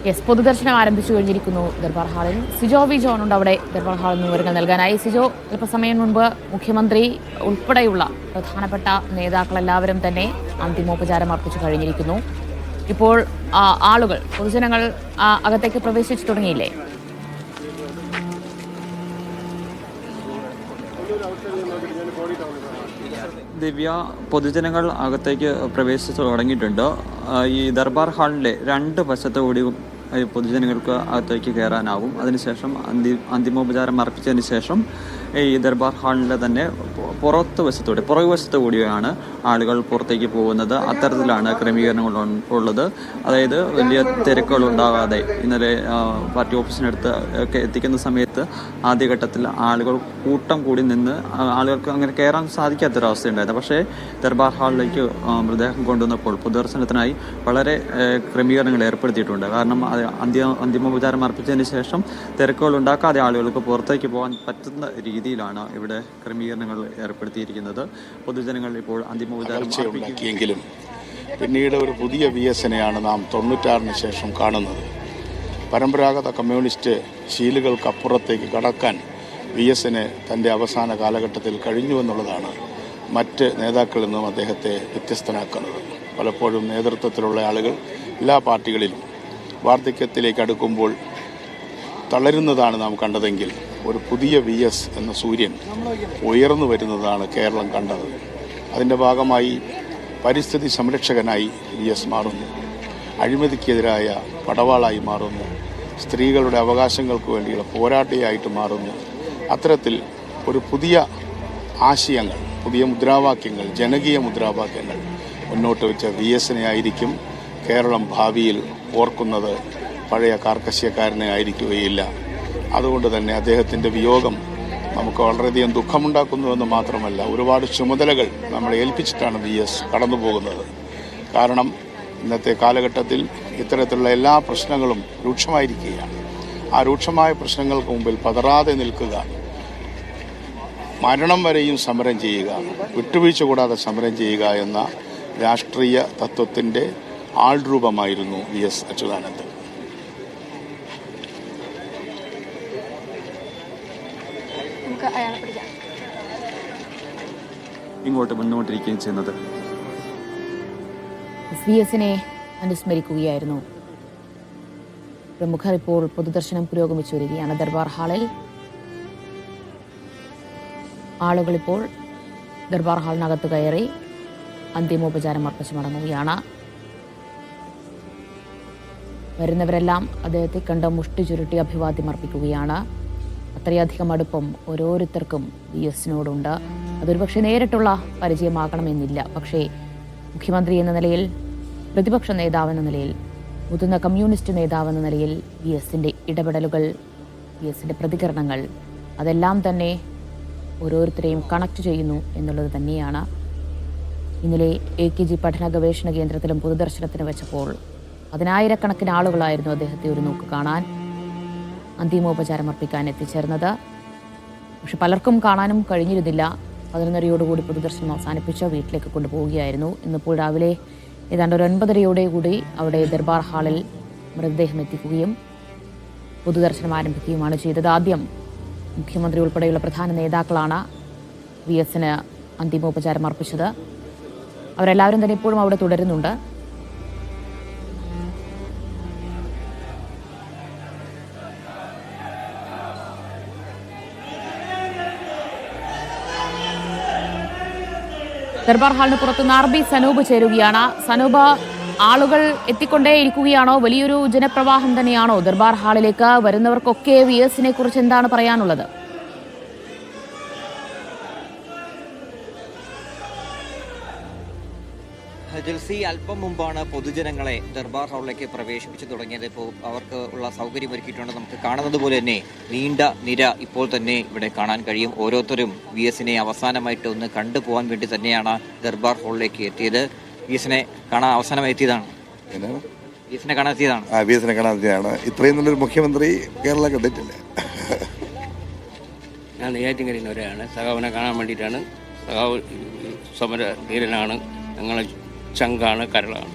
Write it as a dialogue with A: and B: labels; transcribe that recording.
A: Yes, പൊതുദർശനം ആരംഭിച്ചു കഴിഞ്ഞിരിക്കുന്നു ദർബാർ ഹാളിൽ. സിജോ വി ജോൺ ഉണ്ട് അവിടെ ദർബാർ ഹാളിൽ നിന്ന് വിവരങ്ങൾ നൽകാനായി. സിജോ, അല്പസമയം മുൻപ് മുഖ്യമന്ത്രി ഉൾപ്പെടെയുള്ള പ്രധാനപ്പെട്ട നേതാക്കളെല്ലാവരും തന്നെ അന്തിമോപചാരം അർപ്പിച്ചു കഴിഞ്ഞിരിക്കുന്നു. ഇപ്പോൾ ആളുകൾ, പൊതുജനങ്ങൾ അകത്തേക്ക് പ്രവേശിച്ചു തുടങ്ങിയില്ലേ?
B: ദിവ്യ, പൊതുജനങ്ങൾ അകത്തേക്ക് പ്രവേശിച്ചു തുടങ്ങിയിട്ടുണ്ട്. ഈ ദർബാർ ഹാളിൻ്റെ രണ്ട് വശത്തു കൂടി പൊതുജനങ്ങൾക്ക് അകത്തേക്ക് കയറാനാവും. അതിനുശേഷം അന്തിമോപചാരം അർപ്പിച്ചതിന് ശേഷം ഈ ദർബാർ ഹാളിൻ്റെ തന്നെ പുറകുവശത്തു കൂടിയാണ് ആളുകൾ പുറത്തേക്ക് പോകുന്നത്. അത്തരത്തിലാണ് ക്രമീകരണങ്ങൾ ഉള്ളത്. അതായത് വലിയ തിരക്കുകൾ ഉണ്ടാകാതെ ഇന്നലെ പാർട്ടി ഓഫീസിനടുത്ത് ഒക്കെ എത്തിക്കുന്ന സമയത്ത് ആദ്യഘട്ടത്തിൽ ആളുകൾ കൂട്ടം കൂടി നിന്ന് ആളുകൾക്ക് അങ്ങനെ കയറാൻ സാധിക്കാത്തൊരവസ്ഥയുണ്ടായിരുന്നു. പക്ഷേ ദർബാർ ഹാളിലേക്ക് മൃതദേഹം കൊണ്ടുവന്നപ്പോൾ പൊതുദർശനത്തിനായി വളരെ ക്രമീകരണങ്ങൾ ഏർപ്പെടുത്തിയിട്ടുണ്ട്. കാരണം അന്തിമോപചാരം അർപ്പിച്ചതിന് ശേഷം തിരക്കുകൾ ഉണ്ടാക്കാതെ ആളുകൾക്ക് പുറത്തേക്ക് പോകാൻ പറ്റുന്ന രീതിയിലാണ് ഇവിടെ ക്രമീകരണങ്ങൾ ഏർപ്പെടുത്തിയിരിക്കുന്നത്. പൊതുജനങ്ങൾ ഇപ്പോൾ അന്തിമോപചാരം
C: ഉണ്ടാക്കിയെങ്കിലും പിന്നീട് ഒരു പുതിയ വിഎസിനെയാണ് നാം 96-ന് ശേഷം കാണുന്നത്. പരമ്പരാഗത കമ്മ്യൂണിസ്റ്റ് ശീലുകൾക്കപ്പുറത്തേക്ക് കടക്കാൻ വിഎസിന് തൻ്റെ അവസാന കാലഘട്ടത്തിൽ കഴിഞ്ഞു എന്നുള്ളതാണ് മറ്റ് നേതാക്കളിൽ നിന്നും അദ്ദേഹത്തെ വ്യത്യസ്തനാക്കുന്നത്. പലപ്പോഴും നേതൃത്വത്തിലുള്ള ആളുകൾ എല്ലാ പാർട്ടികളിലും വാർദ്ധക്യത്തിലേക്ക് അടുക്കുമ്പോൾ തളരുന്നതാണ് നാം കണ്ടതെങ്കിൽ ഒരു പുതിയ വിഎസ് എന്ന സൂര്യൻ ഉയർന്നു വരുന്നതാണ് കേരളം കണ്ടത്. അതിൻ്റെ ഭാഗമായി പരിസ്ഥിതി സംരക്ഷകനായി വിഎസ് മാറുന്നു, അഴിമതിക്കെതിരായ പടവാളായി മാറുന്നു, സ്ത്രീകളുടെ അവകാശങ്ങൾക്ക് വേണ്ടിയുള്ള പോരാട്ടിയായിട്ട് മാറുന്നു. അത്തരത്തിൽ ഒരു പുതിയ ആശയങ്ങൾ, പുതിയ മുദ്രാവാക്യങ്ങൾ, ജനകീയ മുദ്രാവാക്യങ്ങൾ മുന്നോട്ട് വെച്ച വിഎസിനെ ആയിരിക്കും കേരളം ഭാവിയിൽ ഓർക്കുന്നത്. പഴയ കാർക്കശ്യക്കാരനെ ആയിരിക്കുകയില്ല. അതുകൊണ്ട് തന്നെ അദ്ദേഹത്തിൻ്റെ വിയോഗം നമുക്ക് വളരെയധികം ദുഃഖമുണ്ടാക്കുന്നുവെന്ന് മാത്രമല്ല, ഒരുപാട് ചുമതലകൾ നമ്മളെ ഏൽപ്പിച്ചിട്ടാണ് വിഎസ് കടന്നു പോകുന്നത്. കാരണം ഇന്നത്തെ കാലഘട്ടത്തിൽ ഇത്തരത്തിലുള്ള എല്ലാ പ്രശ്നങ്ങളും രൂക്ഷമായിരിക്കുകയാണ്. ആ രൂക്ഷമായ പ്രശ്നങ്ങൾക്ക് മുമ്പിൽ പതറാതെ നിൽക്കുക, മരണം വരെയും സമരം ചെയ്യുക, വിട്ടുവീഴ്ച കൂടാതെ സമരം ചെയ്യുക എന്ന രാഷ്ട്രീയ തത്വത്തിൻ്റെ ആൾരൂപമായിരുന്നു വിഎസ് അച്യുതാനന്ദൻ.
B: ഇങ്ങോട്ട് മുന്നോട്ടിരിക്കുകയും ചെയ്യുന്നത്
A: വിഎസിനെ അനുസ്മരിക്കുകയായിരുന്നു. പ്രമുഖർ ഇപ്പോൾ പൊതുദർശനം പുരോഗമിച്ചു വരികയാണ് ദർബാർ ഹാളിൽ. ആളുകളിപ്പോൾ ദർബാർ ഹാളിനകത്ത് കയറി അന്തിമോപചാരം അർപ്പിച്ച് മടങ്ങുകയാണ്. വരുന്നവരെല്ലാം അദ്ദേഹത്തെ കണ്ട് മുഷ്ടി ചുരുട്ടി അഭിവാദ്യം അർപ്പിക്കുകയാണ്. അത്രയധികം അടുപ്പം ഓരോരുത്തർക്കും വിഎസിനോടുണ്ട്. അതൊരുപക്ഷെ നേരിട്ടുള്ള പരിചയമാകണമെന്നില്ല. പക്ഷേ മുഖ്യമന്ത്രി എന്ന നിലയിൽ, പ്രതിപക്ഷ നേതാവെന്ന നിലയിൽ, മുതിർന്ന കമ്മ്യൂണിസ്റ്റ് നേതാവെന്ന നിലയിൽ വിഎസിൻ്റെ ഇടപെടലുകൾ, വിഎസിൻ്റെ പ്രതികരണങ്ങൾ, അതെല്ലാം തന്നെ ഓരോരുത്തരെയും കണക്ട് ചെയ്യുന്നു എന്നുള്ളത് തന്നെയാണ്. ഇന്നലെ AKG പഠന ഗവേഷണ കേന്ദ്രത്തിലും പൊതുദർശനത്തിന് വെച്ചപ്പോൾ 10,000-കണക്കിന് ആളുകളായിരുന്നു അദ്ദേഹത്തെ ഒരു നോക്ക് കാണാൻ, അന്തിമോപചാരം അർപ്പിക്കാൻ എത്തിച്ചേർന്നത്. പക്ഷെ പലർക്കും കാണാനും കഴിഞ്ഞിരുന്നില്ല. 11:30 പൊതുദർശനം അവസാനിപ്പിച്ച് വീട്ടിലേക്ക് കൊണ്ടുപോവുകയായിരുന്നു. ഇന്നിപ്പോൾ രാവിലെ ഏതാണ്ട് ഒരു 9:30 കൂടി അവിടെ ദർബാർ ഹാളിൽ മൃതദേഹം എത്തിക്കുകയും പൊതുദർശനം ആരംഭിക്കുകയുമാണ് ചെയ്തത്. ആദ്യം മുഖ്യമന്ത്രി ഉൾപ്പെടെയുള്ള പ്രധാന നേതാക്കളാണ് വിഎസിന് അന്തിമോപചാരം അർപ്പിച്ചത്. അവരെല്ലാവരും തന്നെ ഇപ്പോഴും അവിടെ തുടരുന്നുണ്ട്. ദർബാർ ഹാളിന് പുറത്ത് RB സനൂപ് ചേരുകയാണ്. സനൂപ്, ആളുകൾ എത്തിക്കൊണ്ടേയിരിക്കുകയാണോ? വലിയൊരു ജനപ്രവാഹം തന്നെയാണോ ദർബാർ ഹാളിലേക്ക്? വരുന്നവർക്കൊക്കെ വിഎസിനെ കുറിച്ച് എന്താണ് പറയാനുള്ളത്?
D: ജൽസി, അല്പം മുമ്പാണ് പൊതുജനങ്ങളെ ദർബാർ ഹാളിലേക്ക് പ്രവേശിപ്പിച്ചു തുടങ്ങിയത്. ഇപ്പോൾ അവർക്ക് ഉള്ള സൗകര്യം ഒരുക്കിയിട്ടുണ്ട്. നമുക്ക് കാണുന്നത് പോലെ തന്നെ നീണ്ട നിര ഇപ്പോൾ തന്നെ ഇവിടെ കാണാൻ കഴിയും. ഓരോരുത്തരും വിഎസിനെ അവസാനമായിട്ട് ഒന്ന് കണ്ടുപോകാൻ വേണ്ടി തന്നെയാണ് ദർബാർ ഹാളിലേക്ക് എത്തിയത്. വിഎസിനെ കാണാൻ അവസാനമായി എത്തിയതാണ്. വിഎസിനെ കാണാൻ എത്തിയതാണ്.
E: ഇത്രയും നല്ലൊരു മുഖ്യമന്ത്രി കേരളം കണ്ടിട്ടില്ല.
F: ഞാൻ നെയ്യാറ്റിൻകരയിൽ നിന്ന് ഒരാളാണ്. സഖാവിനെ കാണാൻ വേണ്ടിയിട്ടാണ്. സഖാവ് സമര ധീരനാണ്, ഞങ്ങളെ ചങ്കാണ്, കരളാണ്.